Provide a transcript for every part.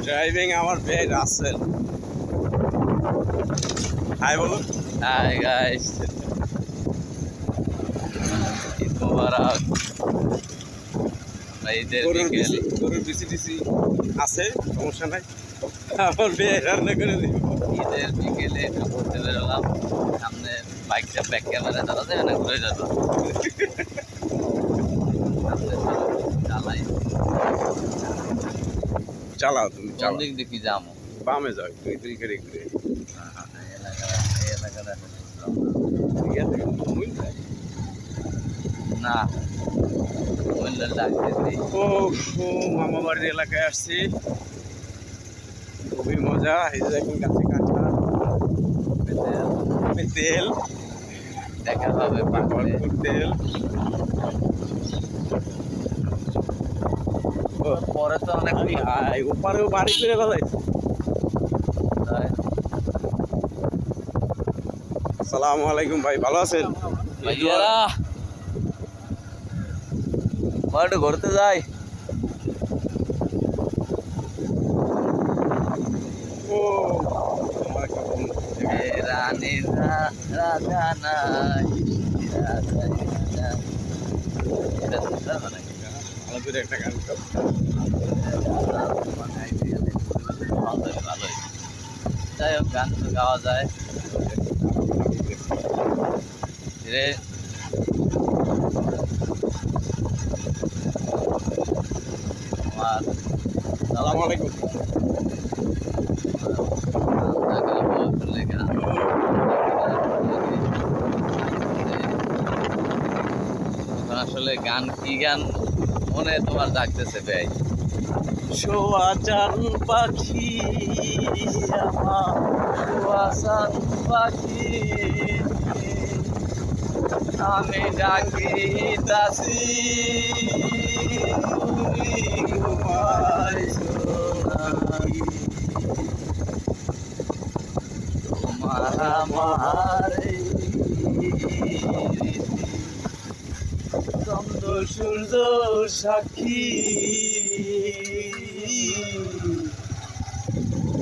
Driving আমার ভাই Rasel. High বলুন। হাই গাইস, ঈদ মোবারক। ঈদের বিকেল, গরুর বিসি টিসি আছে, সমস্যা নাই। আমার ভাই রান্না করে দিব। ঈদের বিকেলে একটু ঘুরতে বেরোলাম। সামনে বাইকটা ব্যাক ক্যামেরা চালা যাবে না, ঘুরে যাবো। সামনে চালাই, চালাও, তুমি কোন চালাও। দিক দেখি যাবো। বামে যাও, তুই তুই করে ঘুরে। এই এলাকাটা না বললে লাগতেছি। ও ও, মামা বাড়ির এলাকায় আসছি, খুবই মজা। এই যে দেখুন গাছে কাঁঠাল, তেল, দেখা হবে পাকলে। ভরপুর তেল। ও, পরে তো অনেক ওপারেও বাড়ি করে ফেলাই। আসসালামু আলাইকুম ভাই, ভালো আছেন? ভাইয়ারা একটু ঘুরতে যাই। ও, আমার একটা বন্ধু। এ রানী রাজা নাই, রাজা নাই। এটা শুনতে হবে নাকি? ভালো করে একটা গান গাও। ভালোই। যাই হোক, গান তো গাওয়া যায়। ধীরে আমার আসসালামু আলাইকুম। গান এখন আসলে গান কি গান মনে তোমার জাগতেছে ভাই? শোয়া চান পাখি আমার, কুয়াশার পাখি আমি ডাকিতাছি, তুমি ঘুমাইছো নাকি? তোমার আমার এই রীতি, চন্দ্র সূর্য সাক্ষী।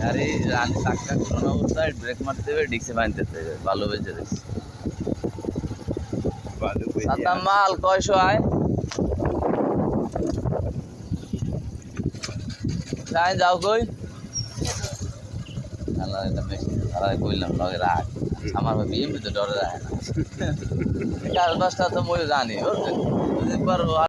আরে রানী চাকটা কোন অবস্থায় ব্রেক মারতে হবে, ডিক্সে বাঁধতে হবে, ভালো বেঁচে দিচ্ছে। সাতাম মাল কয়শো আয় যাই যাও কই কইলাম লগে রাখ আমার ভাবি এমনি তো ডরে রাখে না। কাজ বাসটা তো মই জানি বুঝতে পারবো।